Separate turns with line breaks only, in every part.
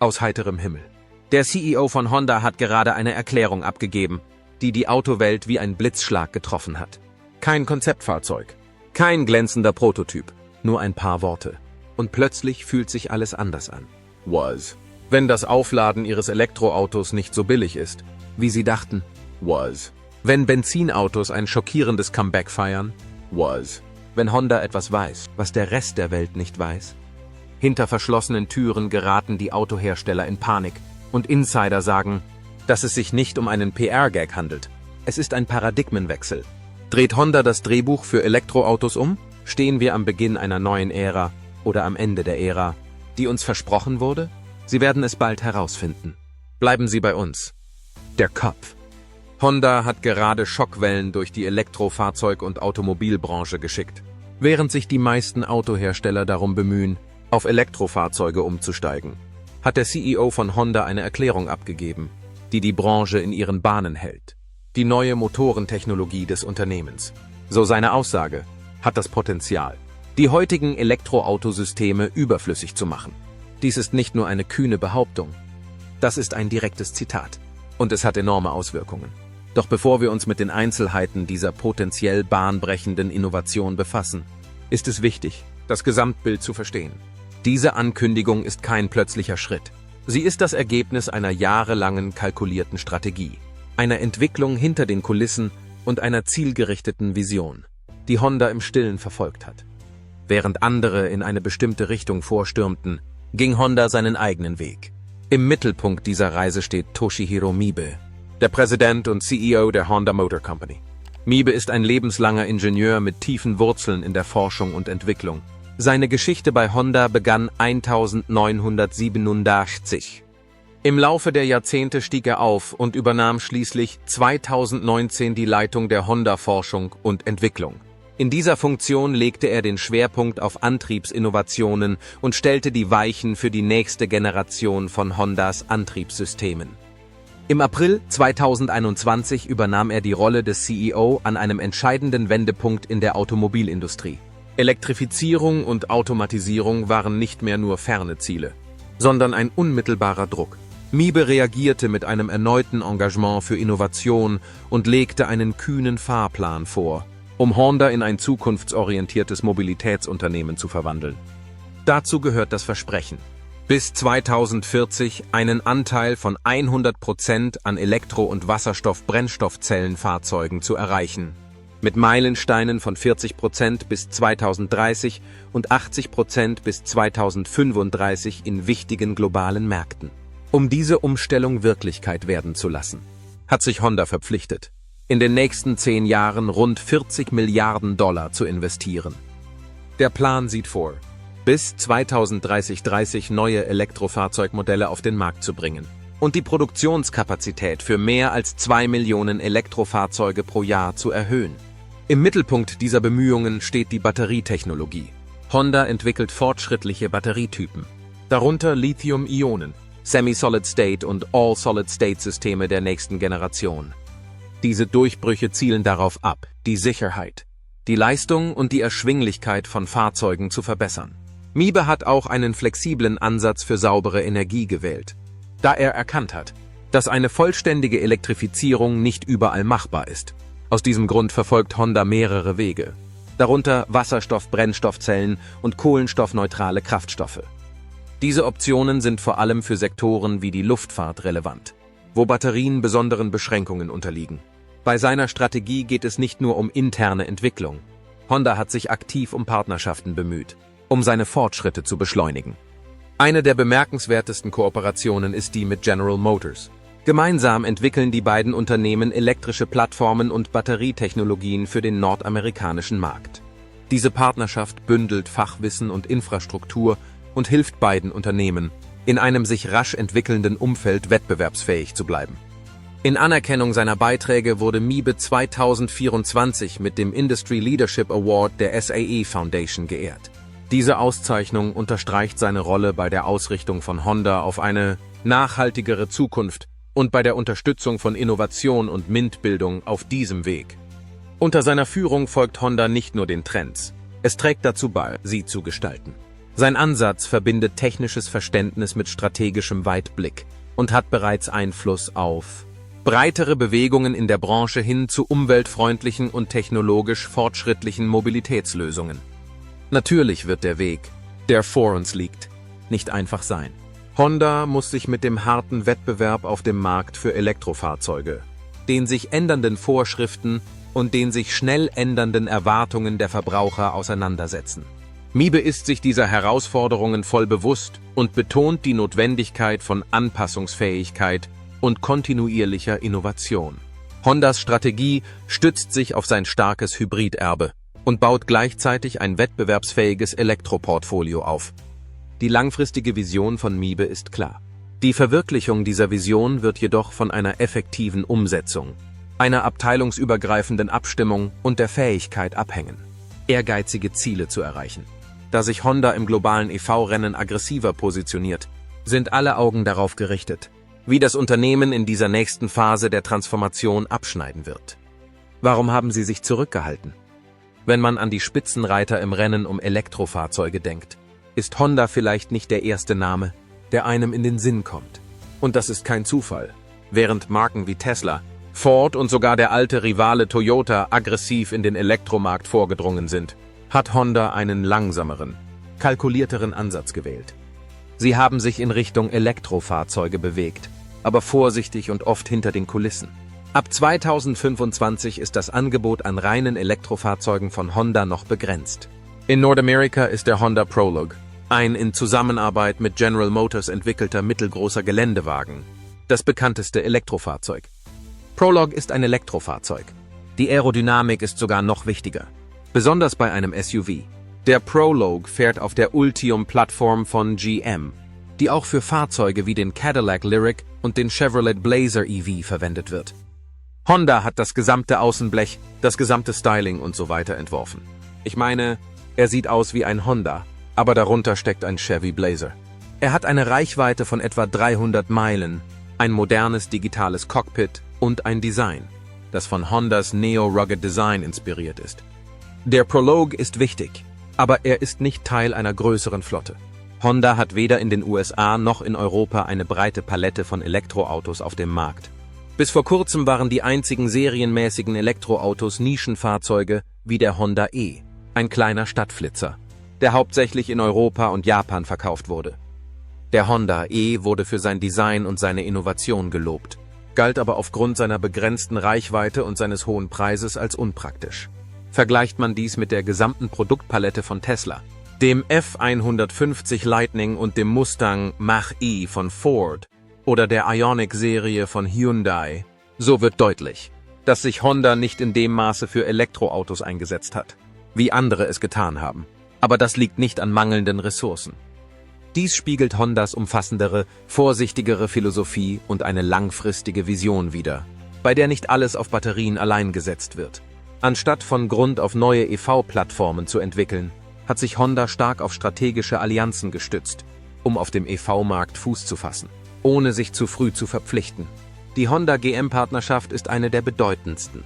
Aus heiterem Himmel. Der CEO von Honda hat gerade eine Erklärung abgegeben, die die Autowelt wie ein Blitzschlag getroffen hat. Kein Konzeptfahrzeug, kein glänzender Prototyp, nur ein paar Worte. Und plötzlich fühlt sich alles anders an. Wenn das Aufladen ihres Elektroautos nicht so billig ist, wie sie dachten. Wenn Benzinautos ein schockierendes Comeback feiern. Wenn Honda etwas weiß, was der Rest der Welt nicht weiß. Hinter verschlossenen Türen geraten die Autohersteller in Panik und Insider sagen, dass es sich nicht um einen PR-Gag handelt. Es ist ein Paradigmenwechsel. Dreht Honda das Drehbuch für Elektroautos um? Stehen wir am Beginn einer neuen Ära oder am Ende der Ära, die uns versprochen wurde? Sie werden es bald herausfinden. Bleiben Sie bei uns. Der Kopf. Honda hat gerade Schockwellen durch die Elektrofahrzeug- und Automobilbranche geschickt. Während sich die meisten Autohersteller darum bemühen, auf Elektrofahrzeuge umzusteigen, hat der CEO von Honda eine Erklärung abgegeben, die die Branche in ihren Bahnen hält. Die neue Motorentechnologie des Unternehmens, so seine Aussage, hat das Potenzial, die heutigen Elektroautosysteme überflüssig zu machen. Dies ist nicht nur eine kühne Behauptung, das ist ein direktes Zitat und es hat enorme Auswirkungen. Doch bevor wir uns mit den Einzelheiten dieser potenziell bahnbrechenden Innovation befassen, ist es wichtig, das Gesamtbild zu verstehen. Diese Ankündigung ist kein plötzlicher Schritt. Sie ist das Ergebnis einer jahrelangen kalkulierten Strategie, einer Entwicklung hinter den Kulissen und einer zielgerichteten Vision, die Honda im Stillen verfolgt hat. Während andere in eine bestimmte Richtung vorstürmten, ging Honda seinen eigenen Weg. Im Mittelpunkt dieser Reise steht Toshihiro Mibe, der Präsident und CEO der Honda Motor Company. Mibe ist ein lebenslanger Ingenieur mit tiefen Wurzeln in der Forschung und Entwicklung. Seine Geschichte bei Honda begann 1987. Im Laufe der Jahrzehnte stieg er auf und übernahm schließlich 2019 die Leitung der Honda-Forschung und Entwicklung. In dieser Funktion legte er den Schwerpunkt auf Antriebsinnovationen und stellte die Weichen für die nächste Generation von Hondas Antriebssystemen. Im April 2021 übernahm er die Rolle des CEO an einem entscheidenden Wendepunkt in der Automobilindustrie. Elektrifizierung und Automatisierung waren nicht mehr nur ferne Ziele, sondern ein unmittelbarer Druck. Mibe reagierte mit einem erneuten Engagement für Innovation und legte einen kühnen Fahrplan vor, um Honda in ein zukunftsorientiertes Mobilitätsunternehmen zu verwandeln. Dazu gehört das Versprechen, bis 2040 einen Anteil von 100% an Elektro- und Wasserstoff-Brennstoffzellenfahrzeugen zu erreichen, mit Meilensteinen von 40% bis 2030 und 80% bis 2035 in wichtigen globalen Märkten. Um diese Umstellung Wirklichkeit werden zu lassen, hat sich Honda verpflichtet, in den nächsten 10 Jahren rund 40 Milliarden Dollar zu investieren. Der Plan sieht vor, bis 2030 neue Elektrofahrzeugmodelle auf den Markt zu bringen und die Produktionskapazität für mehr als 2 Millionen Elektrofahrzeuge pro Jahr zu erhöhen. Im Mittelpunkt dieser Bemühungen steht die Batterietechnologie. Honda entwickelt fortschrittliche Batterietypen, darunter Lithium-Ionen, Semi-Solid-State und All-Solid-State-Systeme der nächsten Generation. Diese Durchbrüche zielen darauf ab, die Sicherheit, die Leistung und die Erschwinglichkeit von Fahrzeugen zu verbessern. Mibe hat auch einen flexiblen Ansatz für saubere Energie gewählt, da er erkannt hat, dass eine vollständige Elektrifizierung nicht überall machbar ist. Aus diesem Grund verfolgt Honda mehrere Wege, darunter Wasserstoff-Brennstoffzellen und kohlenstoffneutrale Kraftstoffe. Diese Optionen sind vor allem für Sektoren wie die Luftfahrt relevant, wo Batterien besonderen Beschränkungen unterliegen. Bei seiner Strategie geht es nicht nur um interne Entwicklung. Honda hat sich aktiv um Partnerschaften bemüht, um seine Fortschritte zu beschleunigen. Eine der bemerkenswertesten Kooperationen ist die mit General Motors. Gemeinsam entwickeln die beiden Unternehmen elektrische Plattformen und Batterietechnologien für den nordamerikanischen Markt. Diese Partnerschaft bündelt Fachwissen und Infrastruktur und hilft beiden Unternehmen, in einem sich rasch entwickelnden Umfeld wettbewerbsfähig zu bleiben. In Anerkennung seiner Beiträge wurde Mibe 2024 mit dem Industry Leadership Award der SAE Foundation geehrt. Diese Auszeichnung unterstreicht seine Rolle bei der Ausrichtung von Honda auf eine nachhaltigere Zukunft und bei der Unterstützung von Innovation und MINT-Bildung auf diesem Weg. Unter seiner Führung folgt Honda nicht nur den Trends, es trägt dazu bei, sie zu gestalten. Sein Ansatz verbindet technisches Verständnis mit strategischem Weitblick und hat bereits Einfluss auf breitere Bewegungen in der Branche hin zu umweltfreundlichen und technologisch fortschrittlichen Mobilitätslösungen. Natürlich wird der Weg, der vor uns liegt, nicht einfach sein. Honda muss sich mit dem harten Wettbewerb auf dem Markt für Elektrofahrzeuge, den sich ändernden Vorschriften und den sich schnell ändernden Erwartungen der Verbraucher auseinandersetzen. Mibe ist sich dieser Herausforderungen voll bewusst und betont die Notwendigkeit von Anpassungsfähigkeit und kontinuierlicher Innovation. Hondas Strategie stützt sich auf sein starkes Hybriderbe und baut gleichzeitig ein wettbewerbsfähiges Elektroportfolio auf. Die langfristige Vision von Mibe ist klar. Die Verwirklichung dieser Vision wird jedoch von einer effektiven Umsetzung, einer abteilungsübergreifenden Abstimmung und der Fähigkeit abhängen, ehrgeizige Ziele zu erreichen. Da sich Honda im globalen EV-Rennen aggressiver positioniert, sind alle Augen darauf gerichtet, wie das Unternehmen in dieser nächsten Phase der Transformation abschneiden wird. Warum haben sie sich zurückgehalten? Wenn man an die Spitzenreiter im Rennen um Elektrofahrzeuge denkt, ist Honda vielleicht nicht der erste Name, der einem in den Sinn kommt. Und das ist kein Zufall. Während Marken wie Tesla, Ford und sogar der alte Rivale Toyota aggressiv in den Elektromarkt vorgedrungen sind, hat Honda einen langsameren, kalkulierteren Ansatz gewählt. Sie haben sich in Richtung Elektrofahrzeuge bewegt, aber vorsichtig und oft hinter den Kulissen. Ab 2025 ist das Angebot an reinen Elektrofahrzeugen von Honda noch begrenzt. In Nordamerika ist der Honda Prologue, ein in Zusammenarbeit mit General Motors entwickelter mittelgroßer Geländewagen, das bekannteste Elektrofahrzeug. Prologue ist ein Elektrofahrzeug. Die Aerodynamik ist sogar noch wichtiger, besonders bei einem SUV. Der Prologue fährt auf der Ultium-Plattform von GM, die auch für Fahrzeuge wie den Cadillac Lyriq und den Chevrolet Blazer EV verwendet wird. Honda hat das gesamte Außenblech, das gesamte Styling und so weiter entworfen. Ich meine, er sieht aus wie ein Honda, aber darunter steckt ein Chevy Blazer. Er hat eine Reichweite von etwa 300 Meilen, ein modernes digitales Cockpit und ein Design, das von Hondas Neo-Rugged Design inspiriert ist. Der Prologue ist wichtig, aber er ist nicht Teil einer größeren Flotte. Honda hat weder in den USA noch in Europa eine breite Palette von Elektroautos auf dem Markt. Bis vor kurzem waren die einzigen serienmäßigen Elektroautos Nischenfahrzeuge wie der Honda E, ein kleiner Stadtflitzer, der hauptsächlich in Europa und Japan verkauft wurde. Der Honda E wurde für sein Design und seine Innovation gelobt, galt aber aufgrund seiner begrenzten Reichweite und seines hohen Preises als unpraktisch. Vergleicht man dies mit der gesamten Produktpalette von Tesla, dem F150 Lightning und dem Mustang Mach-E von Ford oder der Ioniq-Serie von Hyundai, so wird deutlich, dass sich Honda nicht in dem Maße für Elektroautos eingesetzt hat, wie andere es getan haben. Aber das liegt nicht an mangelnden Ressourcen. Dies spiegelt Hondas umfassendere, vorsichtigere Philosophie und eine langfristige Vision wider, bei der nicht alles auf Batterien allein gesetzt wird. Anstatt von Grund auf neue EV-Plattformen zu entwickeln, hat sich Honda stark auf strategische Allianzen gestützt, um auf dem EV-Markt Fuß zu fassen, ohne sich zu früh zu verpflichten. Die Honda-GM-Partnerschaft ist eine der bedeutendsten.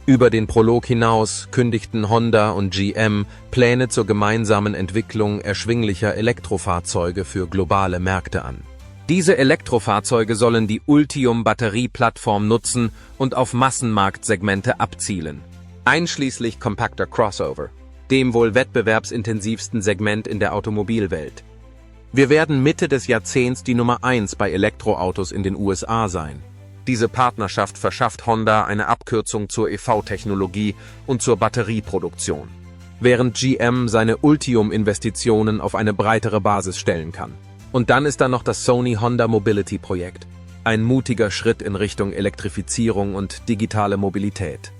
Über den Prologue hinaus kündigten Honda und GM Pläne zur gemeinsamen Entwicklung erschwinglicher Elektrofahrzeuge für globale Märkte an. Diese Elektrofahrzeuge sollen die Ultium-Batterieplattform nutzen und auf Massenmarktsegmente abzielen, einschließlich kompakter Crossover, dem wohl wettbewerbsintensivsten Segment in der Automobilwelt. Wir werden Mitte des Jahrzehnts die Nummer 1 bei Elektroautos in den USA sein. Diese Partnerschaft verschafft Honda eine Abkürzung zur EV-Technologie und zur Batterieproduktion, während GM seine Ultium-Investitionen auf eine breitere Basis stellen kann. Und dann ist da noch das Sony Honda Mobility Projekt, ein mutiger Schritt in Richtung Elektrifizierung und digitale Mobilität.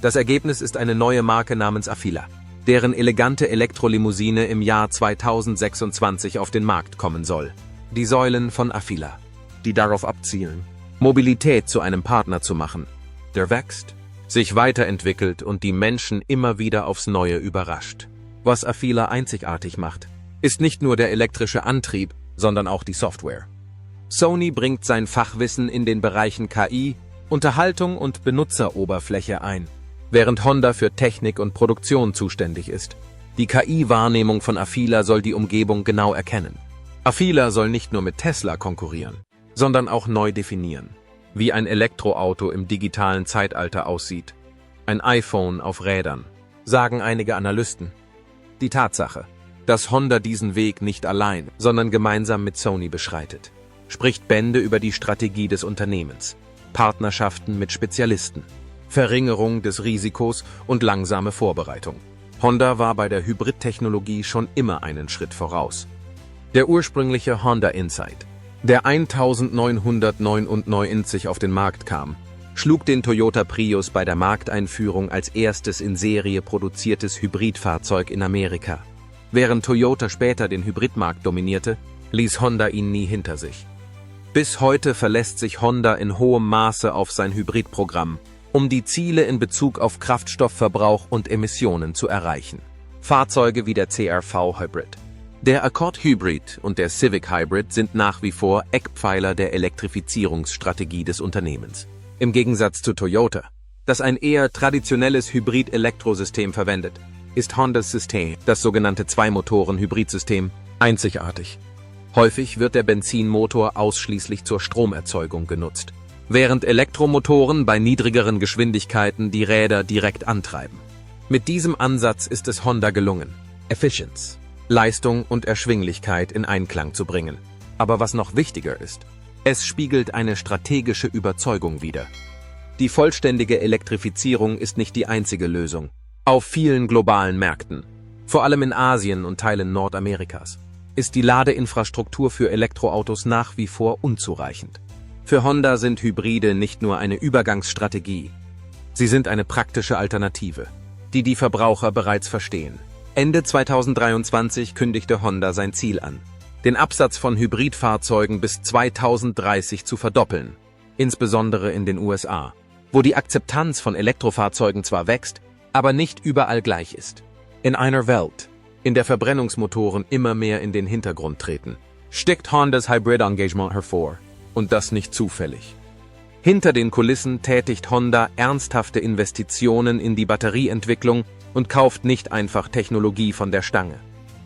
Das Ergebnis ist eine neue Marke namens Afeela, deren elegante Elektrolimousine im Jahr 2026 auf den Markt kommen soll. Die Säulen von Afeela, die darauf abzielen, Mobilität zu einem Partner zu machen, der wächst, sich weiterentwickelt und die Menschen immer wieder aufs Neue überrascht. Was Afeela einzigartig macht, ist nicht nur der elektrische Antrieb, sondern auch die Software. Sony bringt sein Fachwissen in den Bereichen KI, Unterhaltung und Benutzeroberfläche ein, während Honda für Technik und Produktion zuständig ist. Die KI-Wahrnehmung von Afeela soll die Umgebung genau erkennen. Afeela soll nicht nur mit Tesla konkurrieren, sondern auch neu definieren, wie ein Elektroauto im digitalen Zeitalter aussieht. Ein iPhone auf Rädern, sagen einige Analysten. Die Tatsache, dass Honda diesen Weg nicht allein, sondern gemeinsam mit Sony beschreitet, spricht Bände über die Strategie des Unternehmens, Partnerschaften mit Spezialisten, Verringerung des Risikos und langsame Vorbereitung. Honda war bei der Hybridtechnologie schon immer einen Schritt voraus. Der ursprüngliche Honda Insight, der 1999 auf den Markt kam, schlug den Toyota Prius bei der Markteinführung als erstes in Serie produziertes Hybridfahrzeug in Amerika. Während Toyota später den Hybridmarkt dominierte, ließ Honda ihn nie hinter sich. Bis heute verlässt sich Honda in hohem Maße auf sein Hybridprogramm, um die Ziele in Bezug auf Kraftstoffverbrauch und Emissionen zu erreichen. Fahrzeuge wie der CR-V Hybrid, der Accord Hybrid und der Civic Hybrid sind nach wie vor Eckpfeiler der Elektrifizierungsstrategie des Unternehmens. Im Gegensatz zu Toyota, das ein eher traditionelles Hybrid-Elektrosystem verwendet, ist Hondas System, das sogenannte Zwei-Motoren-Hybridsystem, einzigartig. Häufig wird der Benzinmotor ausschließlich zur Stromerzeugung genutzt, während Elektromotoren bei niedrigeren Geschwindigkeiten die Räder direkt antreiben. Mit diesem Ansatz ist es Honda gelungen, Efficiency, Leistung und Erschwinglichkeit in Einklang zu bringen. Aber was noch wichtiger ist, es spiegelt eine strategische Überzeugung wider. Die vollständige Elektrifizierung ist nicht die einzige Lösung. Auf vielen globalen Märkten, vor allem in Asien und Teilen Nordamerikas, ist die Ladeinfrastruktur für Elektroautos nach wie vor unzureichend. Für Honda sind Hybride nicht nur eine Übergangsstrategie, sie sind eine praktische Alternative, die die Verbraucher bereits verstehen. Ende 2023 kündigte Honda sein Ziel an, den Absatz von Hybridfahrzeugen bis 2030 zu verdoppeln, insbesondere in den USA, wo die Akzeptanz von Elektrofahrzeugen zwar wächst, aber nicht überall gleich ist. In einer Welt, in der Verbrennungsmotoren immer mehr in den Hintergrund treten, steckt Hondas Hybrid-Engagement hervor. Und das nicht zufällig. Hinter den Kulissen tätigt Honda ernsthafte Investitionen in die Batterieentwicklung und kauft nicht einfach Technologie von der Stange.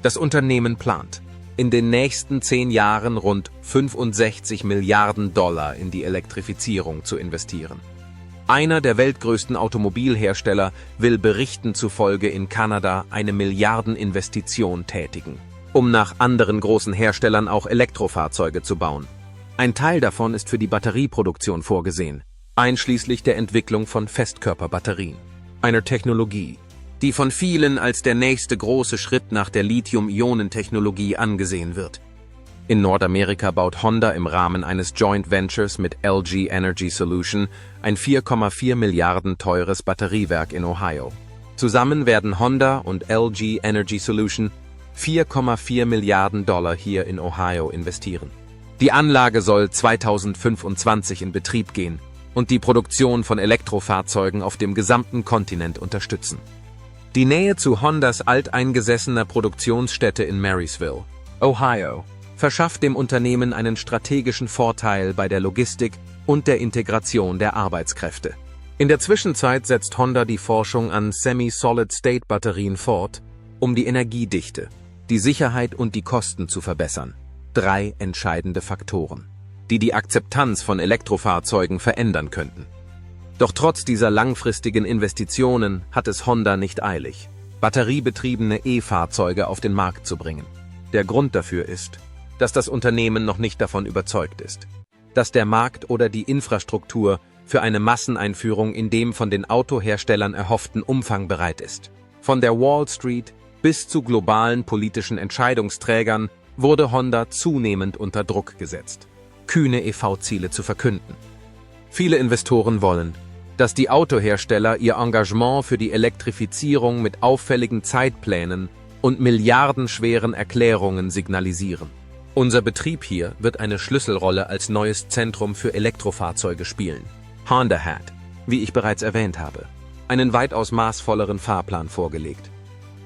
Das Unternehmen plant, in den nächsten 10 Jahren rund 65 Milliarden Dollar in die Elektrifizierung zu investieren. Einer der weltgrößten Automobilhersteller will Berichten zufolge in Kanada eine Milliardeninvestition tätigen, um nach anderen großen Herstellern auch Elektrofahrzeuge zu bauen. Ein Teil davon ist für die Batterieproduktion vorgesehen, einschließlich der Entwicklung von Festkörperbatterien, einer Technologie, die von vielen als der nächste große Schritt nach der Lithium-Ionen-Technologie angesehen wird. In Nordamerika baut Honda im Rahmen eines Joint Ventures mit LG Energy Solution ein 4,4 Milliarden teures Batteriewerk in Ohio. Zusammen werden Honda und LG Energy Solution 4,4 Milliarden Dollar hier in Ohio investieren. Die Anlage soll 2025 in Betrieb gehen und die Produktion von Elektrofahrzeugen auf dem gesamten Kontinent unterstützen. Die Nähe zu Hondas alteingesessener Produktionsstätte in Marysville, Ohio, verschafft dem Unternehmen einen strategischen Vorteil bei der Logistik und der Integration der Arbeitskräfte. In der Zwischenzeit setzt Honda die Forschung an Semi-Solid-State-Batterien fort, um die Energiedichte, die Sicherheit und die Kosten zu verbessern. 3 entscheidende Faktoren, die die Akzeptanz von Elektrofahrzeugen verändern könnten. Doch trotz dieser langfristigen Investitionen hat es Honda nicht eilig, batteriebetriebene E-Fahrzeuge auf den Markt zu bringen. Der Grund dafür ist, dass das Unternehmen noch nicht davon überzeugt ist, dass der Markt oder die Infrastruktur für eine Masseneinführung in dem von den Autoherstellern erhofften Umfang bereit ist. Von der Wall Street bis zu globalen politischen Entscheidungsträgern wurde Honda zunehmend unter Druck gesetzt, kühne EV-Ziele zu verkünden. Viele Investoren wollen, dass die Autohersteller ihr Engagement für die Elektrifizierung mit auffälligen Zeitplänen und milliardenschweren Erklärungen signalisieren. Unser Betrieb hier wird eine Schlüsselrolle als neues Zentrum für Elektrofahrzeuge spielen. Honda hat, wie ich bereits erwähnt habe, einen weitaus maßvolleren Fahrplan vorgelegt.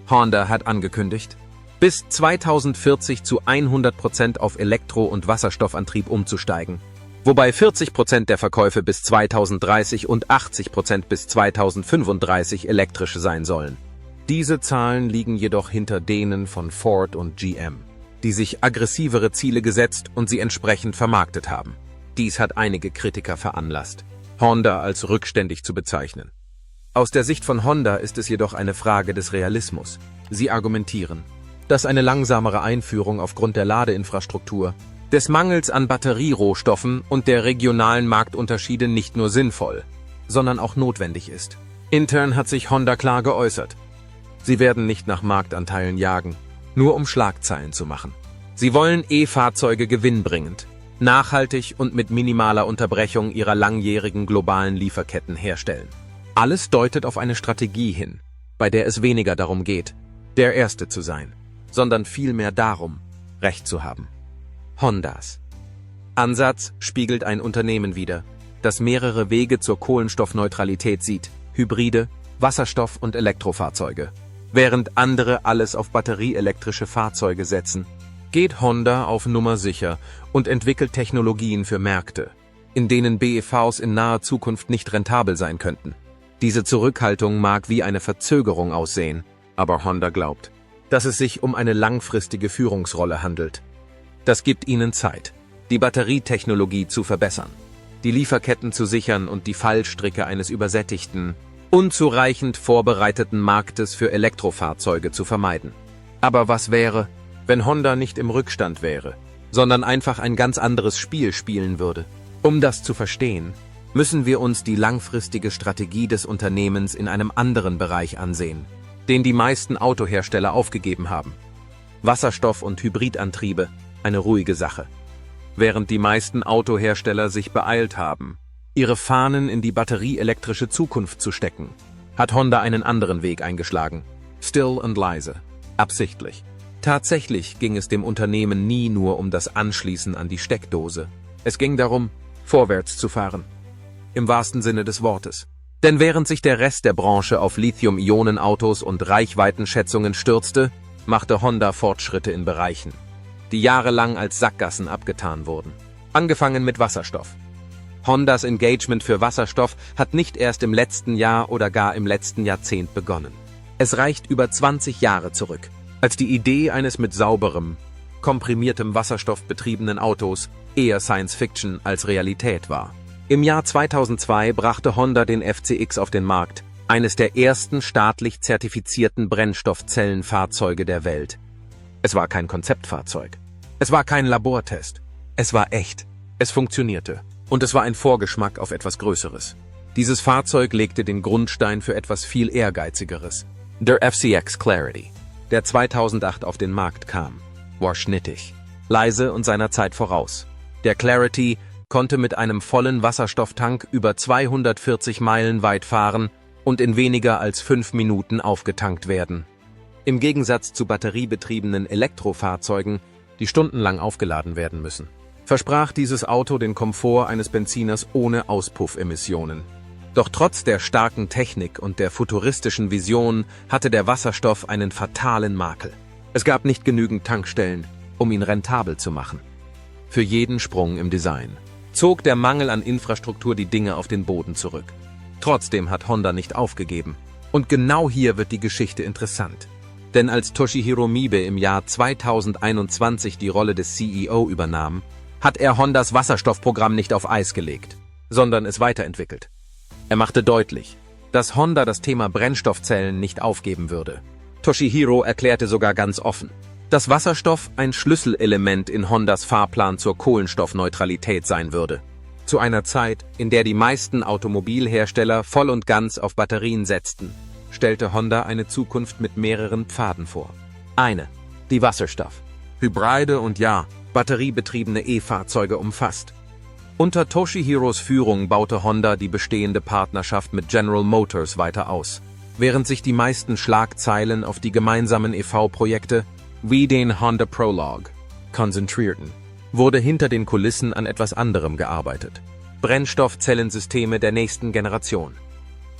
Honda hat angekündigt, bis 2040 zu 100% auf Elektro- und Wasserstoffantrieb umzusteigen, wobei 40% der Verkäufe bis 2030 und 80% bis 2035 elektrisch sein sollen. Diese Zahlen liegen jedoch hinter denen von Ford und GM, die sich aggressivere Ziele gesetzt und sie entsprechend vermarktet haben. Dies hat einige Kritiker veranlasst, Honda als rückständig zu bezeichnen. Aus der Sicht von Honda ist es jedoch eine Frage des Realismus. Sie argumentieren, dass eine langsamere Einführung aufgrund der Ladeinfrastruktur, des Mangels an Batterierohstoffen und der regionalen Marktunterschiede nicht nur sinnvoll, sondern auch notwendig ist. Intern hat sich Honda klar geäußert. Sie werden nicht nach Marktanteilen jagen, nur um Schlagzeilen zu machen. Sie wollen E-Fahrzeuge gewinnbringend, nachhaltig und mit minimaler Unterbrechung ihrer langjährigen globalen Lieferketten herstellen. Alles deutet auf eine Strategie hin, bei der es weniger darum geht, der Erste zu sein, sondern vielmehr darum, Recht zu haben. Hondas Ansatz spiegelt ein Unternehmen wider, das mehrere Wege zur Kohlenstoffneutralität sieht: Hybride, Wasserstoff- und Elektrofahrzeuge. Während andere alles auf batterieelektrische Fahrzeuge setzen, geht Honda auf Nummer sicher und entwickelt Technologien für Märkte, in denen BEVs in naher Zukunft nicht rentabel sein könnten. Diese Zurückhaltung mag wie eine Verzögerung aussehen, aber Honda glaubt, dass es sich um eine langfristige Führungsrolle handelt. Das gibt ihnen Zeit, die Batterietechnologie zu verbessern, die Lieferketten zu sichern und die Fallstricke eines übersättigten, unzureichend vorbereiteten Marktes für Elektrofahrzeuge zu vermeiden. Aber was wäre, wenn Honda nicht im Rückstand wäre, sondern einfach ein ganz anderes Spiel spielen würde? Um das zu verstehen, müssen wir uns die langfristige Strategie des Unternehmens in einem anderen Bereich ansehen, den die meisten Autohersteller aufgegeben haben. Wasserstoff- und Hybridantriebe, eine ruhige Sache. Während die meisten Autohersteller sich beeilt haben, ihre Fahnen in die batterieelektrische Zukunft zu stecken, hat Honda einen anderen Weg eingeschlagen. Still und leise. Absichtlich. Tatsächlich ging es dem Unternehmen nie nur um das Anschließen an die Steckdose. Es ging darum, vorwärts zu fahren. Im wahrsten Sinne des Wortes. Denn während sich der Rest der Branche auf Lithium-Ionen-Autos und Reichweitenschätzungen stürzte, machte Honda Fortschritte in Bereichen, die jahrelang als Sackgassen abgetan wurden. Angefangen mit Wasserstoff. Hondas Engagement für Wasserstoff hat nicht erst im letzten Jahr oder gar im letzten Jahrzehnt begonnen. Es reicht über 20 Jahre zurück, als die Idee eines mit sauberem, komprimiertem Wasserstoff betriebenen Autos eher Science Fiction als Realität war. Im Jahr 2002 brachte Honda den FCX auf den Markt, eines der ersten staatlich zertifizierten Brennstoffzellenfahrzeuge der Welt. Es war kein Konzeptfahrzeug. Es war kein Labortest. Es war echt. Es funktionierte. Und es war ein Vorgeschmack auf etwas Größeres. Dieses Fahrzeug legte den Grundstein für etwas viel Ehrgeizigeres. Der FCX Clarity, der 2008 auf den Markt kam, war schnittig, leise und seiner Zeit voraus. Der Clarity konnte mit einem vollen Wasserstofftank über 240 Meilen weit fahren und in weniger als 5 Minuten aufgetankt werden. Im Gegensatz zu batteriebetriebenen Elektrofahrzeugen, die stundenlang aufgeladen werden müssen, versprach dieses Auto den Komfort eines Benziners ohne Auspuffemissionen. Doch trotz der starken Technik und der futuristischen Vision hatte der Wasserstoff einen fatalen Makel. Es gab nicht genügend Tankstellen, um ihn rentabel zu machen. Für jeden Sprung im Design zog der Mangel an Infrastruktur die Dinge auf den Boden zurück. Trotzdem hat Honda nicht aufgegeben. Und genau hier wird die Geschichte interessant. Denn als Toshihiro Mibe im Jahr 2021 die Rolle des CEO übernahm, hat er Hondas Wasserstoffprogramm nicht auf Eis gelegt, sondern es weiterentwickelt. Er machte deutlich, dass Honda das Thema Brennstoffzellen nicht aufgeben würde. Toshihiro erklärte sogar ganz offen, dass Wasserstoff ein Schlüsselelement in Hondas Fahrplan zur Kohlenstoffneutralität sein würde. Zu einer Zeit, in der die meisten Automobilhersteller voll und ganz auf Batterien setzten, stellte Honda eine Zukunft mit mehreren Pfaden vor. Eine, die Wasserstoff, Hybride und batteriebetriebene E-Fahrzeuge umfasst. Unter Toshihiros Führung baute Honda die bestehende Partnerschaft mit General Motors weiter aus. Während sich die meisten Schlagzeilen auf die gemeinsamen EV-Projekte wie den Honda Prologue konzentrierten, wurde hinter den Kulissen an etwas anderem gearbeitet. Brennstoffzellensysteme der nächsten Generation.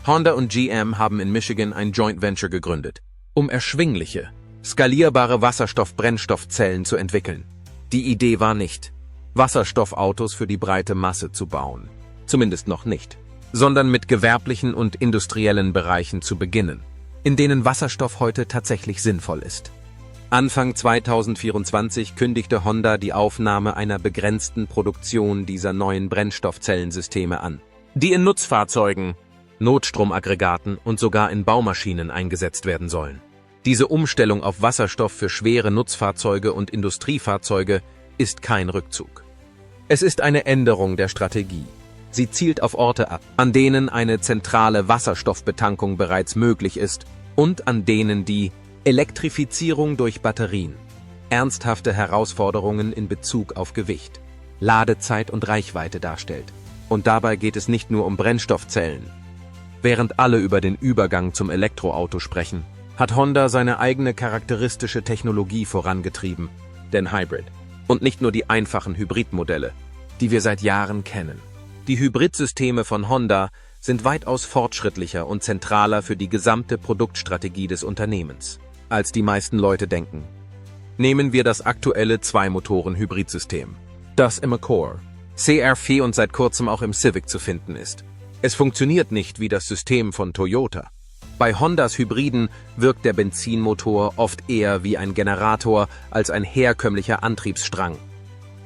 Honda und GM haben in Michigan ein Joint Venture gegründet, um erschwingliche, skalierbare Wasserstoff-Brennstoffzellen zu entwickeln. Die Idee war nicht, Wasserstoffautos für die breite Masse zu bauen, zumindest noch nicht, sondern mit gewerblichen und industriellen Bereichen zu beginnen. in denen Wasserstoff heute tatsächlich sinnvoll ist. Anfang 2024 kündigte Honda die Aufnahme einer begrenzten Produktion dieser neuen Brennstoffzellensysteme an, die in Nutzfahrzeugen, Notstromaggregaten und sogar in Baumaschinen eingesetzt werden sollen. Diese Umstellung auf Wasserstoff für schwere Nutzfahrzeuge und Industriefahrzeuge ist kein Rückzug. Es ist eine Änderung der Strategie. Sie zielt auf Orte ab, an denen eine zentrale Wasserstoffbetankung bereits möglich ist und an denen die Elektrifizierung durch Batterien ernsthafte Herausforderungen in Bezug auf Gewicht, Ladezeit und Reichweite darstellt. Und dabei geht es nicht nur um Brennstoffzellen. Während alle über den Übergang zum Elektroauto sprechen, hat Honda seine eigene charakteristische Technologie vorangetrieben, den Hybrid. Und nicht nur die einfachen Hybridmodelle, die wir seit Jahren kennen. Die Hybridsysteme von Honda sind weitaus fortschrittlicher und zentraler für die gesamte Produktstrategie des Unternehmens, als die meisten Leute denken. Nehmen wir das aktuelle Zwei-Motoren-Hybridsystem, das im Accord, CR-V und seit kurzem auch im Civic zu finden ist. Es funktioniert nicht wie das System von Toyota. Bei Hondas Hybriden wirkt der Benzinmotor oft eher wie ein Generator als ein herkömmlicher Antriebsstrang.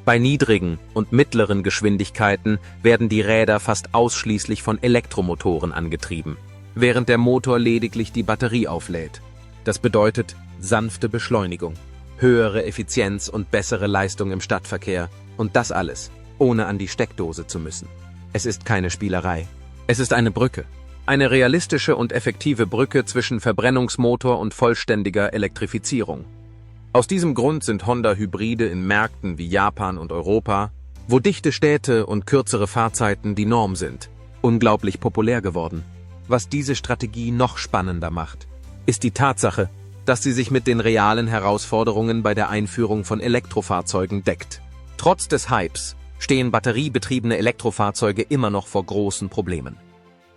Bei niedrigen und mittleren Geschwindigkeiten werden die Räder fast ausschließlich von Elektromotoren angetrieben, während der Motor lediglich die Batterie auflädt. Das bedeutet sanfte Beschleunigung, höhere Effizienz und bessere Leistung im Stadtverkehr. Und das alles, ohne an die Steckdose zu müssen. Es ist keine Spielerei. Es ist eine Brücke. Eine realistische und effektive Brücke zwischen Verbrennungsmotor und vollständiger Elektrifizierung. Aus diesem Grund sind Honda-Hybride in Märkten wie Japan und Europa, wo dichte Städte und kürzere Fahrzeiten die Norm sind, unglaublich populär geworden. Was diese Strategie noch spannender macht, ist die Tatsache, dass sie sich mit den realen Herausforderungen bei der Einführung von Elektrofahrzeugen deckt. Trotz des Hypes stehen batteriebetriebene Elektrofahrzeuge immer noch vor großen Problemen.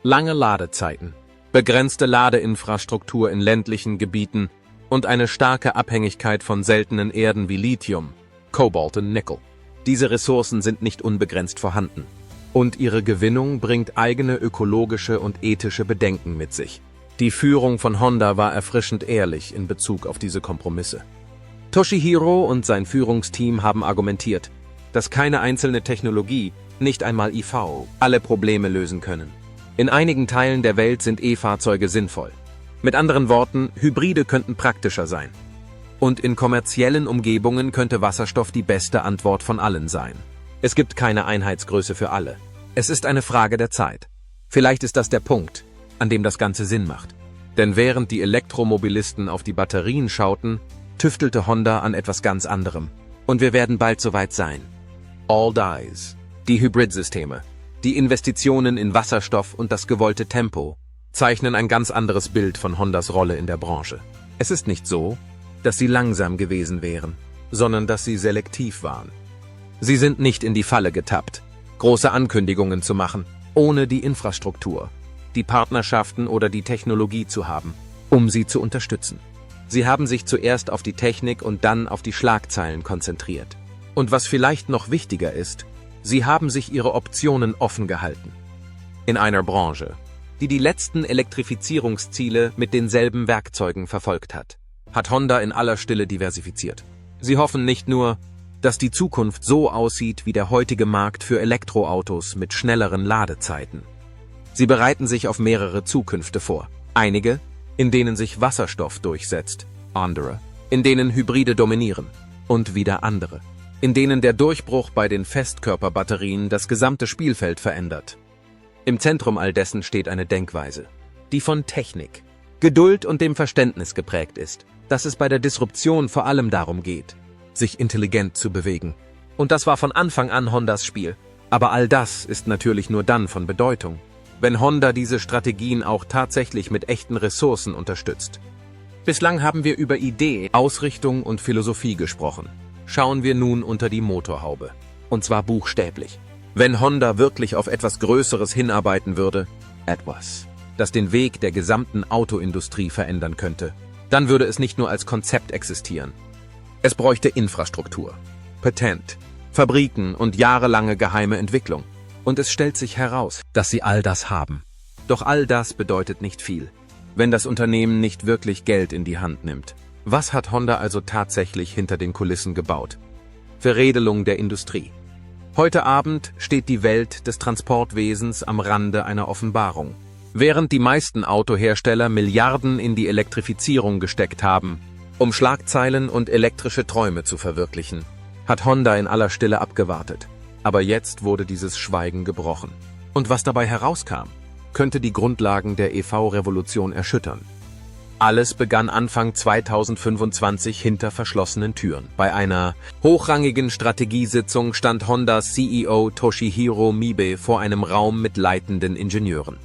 Lange Ladezeiten, begrenzte Ladeinfrastruktur in ländlichen Gebieten und eine starke Abhängigkeit von seltenen Erden wie Lithium, Kobalt und Nickel. Diese Ressourcen sind nicht unbegrenzt vorhanden. Und ihre Gewinnung bringt eigene ökologische und ethische Bedenken mit sich. Die Führung von Honda war erfrischend ehrlich in Bezug auf diese Kompromisse. Toshihiro und sein Führungsteam haben argumentiert, dass keine einzelne Technologie, nicht einmal IV, alle Probleme lösen können. In einigen Teilen der Welt sind E-Fahrzeuge sinnvoll. Mit anderen Worten, Hybride könnten praktischer sein. Und in kommerziellen Umgebungen könnte Wasserstoff die beste Antwort von allen sein. Es gibt keine Einheitsgröße für alle. Es ist eine Frage der Zeit. Vielleicht ist das der Punkt, an dem das Ganze Sinn macht. Denn während die Elektromobilisten auf die Batterien schauten, tüftelte Honda an etwas ganz anderem. Und wir werden bald soweit sein. All Dies, die Hybridsysteme, die Investitionen in Wasserstoff und das gewollte Tempo zeichnen ein ganz anderes Bild von Hondas Rolle in der Branche. Es ist nicht so, dass sie langsam gewesen wären, sondern dass sie selektiv waren. Sie sind nicht in die Falle getappt, große Ankündigungen zu machen, ohne die Infrastruktur, die Partnerschaften oder die Technologie zu haben, um sie zu unterstützen. Sie haben sich zuerst auf die Technik und dann auf die Schlagzeilen konzentriert. Und was vielleicht noch wichtiger ist, sie haben sich ihre Optionen offen gehalten. In einer Branche, die die letzten Elektrifizierungsziele mit denselben Werkzeugen verfolgt hat, hat Honda in aller Stille diversifiziert. Sie hoffen nicht nur, dass die Zukunft so aussieht wie der heutige Markt für Elektroautos mit schnelleren Ladezeiten. Sie bereiten sich auf mehrere Zukünfte vor. Einige, in denen sich Wasserstoff durchsetzt, andere, in denen Hybride dominieren und wieder andere, in denen der Durchbruch bei den Festkörperbatterien das gesamte Spielfeld verändert. Im Zentrum all dessen steht eine Denkweise, die von Technik, Geduld und dem Verständnis geprägt ist, dass es bei der Disruption vor allem darum geht, sich intelligent zu bewegen. Und das war von Anfang an Hondas Spiel. Aber all das ist natürlich nur dann von Bedeutung, wenn Honda diese Strategien auch tatsächlich mit echten Ressourcen unterstützt. Bislang haben wir über Idee, Ausrichtung und Philosophie gesprochen. Schauen wir nun unter die Motorhaube. Und zwar buchstäblich. Wenn Honda wirklich auf etwas Größeres hinarbeiten würde, etwas, das den Weg der gesamten Autoindustrie verändern könnte, dann würde es nicht nur als Konzept existieren. Es bräuchte Infrastruktur, Patent, Fabriken und jahrelange geheime Entwicklung. Und es stellt sich heraus, dass sie all das haben. Doch all das bedeutet nicht viel. wenn das Unternehmen nicht wirklich Geld in die Hand nimmt. Was hat Honda also tatsächlich hinter den Kulissen gebaut? Veredelung der Industrie. Heute Abend steht die Welt des Transportwesens am Rande einer Offenbarung. Während die meisten Autohersteller Milliarden in die Elektrifizierung gesteckt haben, um Schlagzeilen und elektrische Träume zu verwirklichen, hat Honda in aller Stille abgewartet. Aber jetzt wurde dieses Schweigen gebrochen. Und was dabei herauskam, könnte die Grundlagen der EV-Revolution erschüttern. Alles begann Anfang 2025 hinter verschlossenen Türen. Bei einer hochrangigen Strategiesitzung stand Hondas CEO Toshihiro Mibe vor einem Raum mit leitenden Ingenieuren.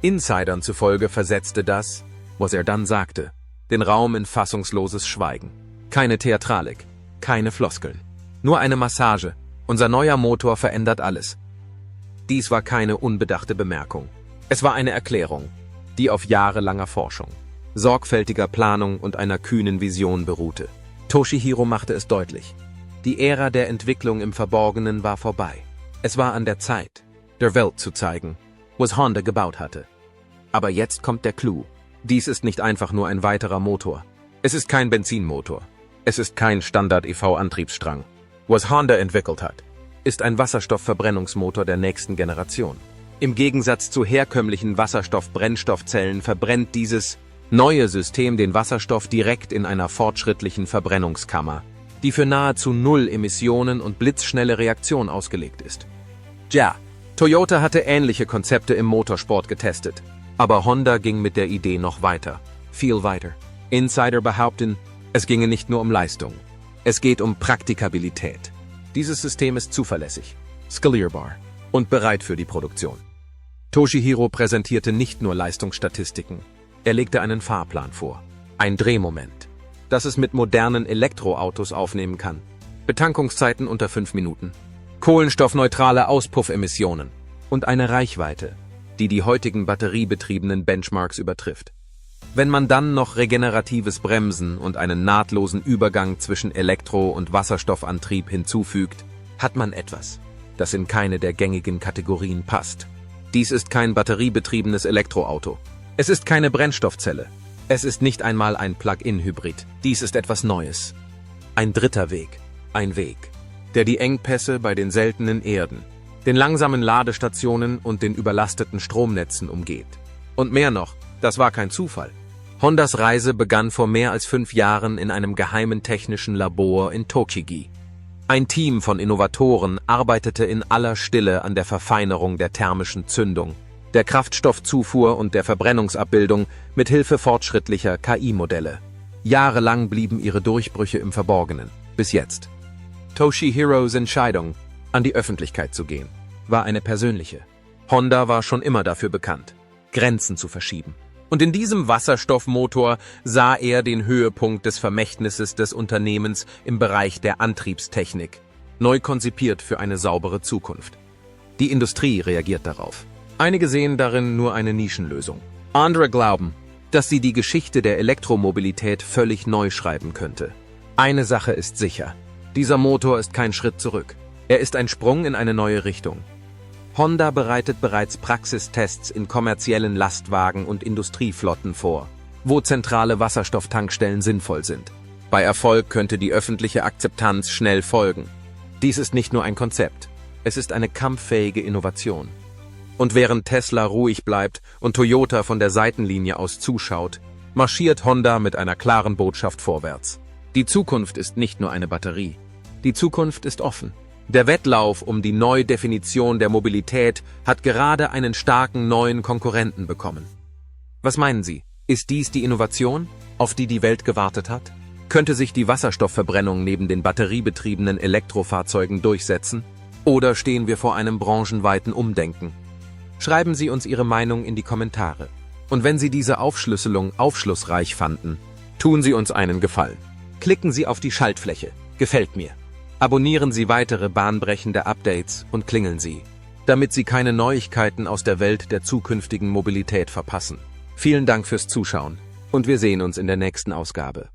Insidern zufolge versetzte das, was er dann sagte, den Raum in fassungsloses Schweigen. Keine Theatralik, keine Floskeln, nur eine Massage. Unser neuer Motor verändert alles. Dies war keine unbedachte Bemerkung. Es war eine Erklärung, die auf jahrelanger Forschung, sorgfältiger Planung und einer kühnen Vision beruhte. Toshihiro machte es deutlich. Die Ära der Entwicklung im Verborgenen war vorbei. Es war an der Zeit, der Welt zu zeigen, was Honda gebaut hatte. Aber jetzt kommt der Clou. Dies ist nicht einfach nur ein weiterer Motor. Es ist kein Benzinmotor. Es ist kein Standard-EV-Antriebsstrang. Was Honda entwickelt hat, ist ein Wasserstoffverbrennungsmotor der nächsten Generation. Im Gegensatz zu herkömmlichen Wasserstoff-Brennstoffzellen verbrennt dieses neue System den Wasserstoff direkt in einer fortschrittlichen Verbrennungskammer, die für nahezu null Emissionen und blitzschnelle Reaktion ausgelegt ist. Ja, Toyota hatte ähnliche Konzepte im Motorsport getestet, aber Honda ging mit der Idee noch weiter, viel weiter. Insider behaupten, es ginge nicht nur um Leistung. Es geht um Praktikabilität. Dieses System ist zuverlässig, skalierbar und bereit für die Produktion. Toshihiro präsentierte nicht nur Leistungsstatistiken, er legte einen Fahrplan vor. Ein Drehmoment, das es mit modernen Elektroautos aufnehmen kann. Betankungszeiten unter 5 Minuten. Kohlenstoffneutrale Auspuffemissionen und eine Reichweite, die die heutigen batteriebetriebenen Benchmarks übertrifft. Wenn man dann noch regeneratives Bremsen und einen nahtlosen Übergang zwischen Elektro- und Wasserstoffantrieb hinzufügt, hat man etwas, das in keine der gängigen Kategorien passt. Dies ist kein batteriebetriebenes Elektroauto. Es ist keine Brennstoffzelle. Es ist nicht einmal ein Plug-in-Hybrid. Dies ist etwas Neues. Ein dritter Weg. Ein Weg, der die Engpässe bei den seltenen Erden, den langsamen Ladestationen und den überlasteten Stromnetzen umgeht. Und mehr noch, das war kein Zufall. Hondas Reise begann vor mehr als 5 Jahren in einem geheimen technischen Labor in Tochigi. Ein Team von Innovatoren arbeitete in aller Stille an der Verfeinerung der thermischen Zündung, der Kraftstoffzufuhr und der Verbrennungsabbildung mit Hilfe fortschrittlicher KI-Modelle. Jahrelang blieben ihre Durchbrüche im Verborgenen, bis jetzt. Toshihiros Entscheidung, an die Öffentlichkeit zu gehen, war eine persönliche. Honda war schon immer dafür bekannt, Grenzen zu verschieben. Und in diesem Wasserstoffmotor sah er den Höhepunkt des Vermächtnisses des Unternehmens im Bereich der Antriebstechnik, neu konzipiert für eine saubere Zukunft. Die Industrie reagiert darauf. Einige sehen darin nur eine Nischenlösung. Andere glauben, dass sie die Geschichte der Elektromobilität völlig neu schreiben könnte. Eine Sache ist sicher: Dieser Motor ist kein Schritt zurück. Er ist ein Sprung in eine neue Richtung. Honda bereitet bereits Praxistests in kommerziellen Lastwagen und Industrieflotten vor, wo zentrale Wasserstofftankstellen sinnvoll sind. Bei Erfolg könnte die öffentliche Akzeptanz schnell folgen. Dies ist nicht nur ein Konzept, es ist eine kampffähige Innovation. Und während Tesla ruhig bleibt und Toyota von der Seitenlinie aus zuschaut, marschiert Honda mit einer klaren Botschaft vorwärts. Die Zukunft ist nicht nur eine Batterie. Die Zukunft ist offen. Der Wettlauf um die Neudefinition der Mobilität hat gerade einen starken neuen Konkurrenten bekommen. Was meinen Sie? Ist dies die Innovation, auf die die Welt gewartet hat? Könnte sich die Wasserstoffverbrennung neben den batteriebetriebenen Elektrofahrzeugen durchsetzen? Oder stehen wir vor einem branchenweiten Umdenken? Schreiben Sie uns Ihre Meinung in die Kommentare. Und wenn Sie diese Aufschlüsselung aufschlussreich fanden, tun Sie uns einen Gefallen. Klicken Sie auf die Schaltfläche. Gefällt mir. Abonnieren Sie weitere bahnbrechende Updates und klingeln Sie, damit Sie keine Neuigkeiten aus der Welt der zukünftigen Mobilität verpassen. Vielen Dank fürs Zuschauen und wir sehen uns in der nächsten Ausgabe.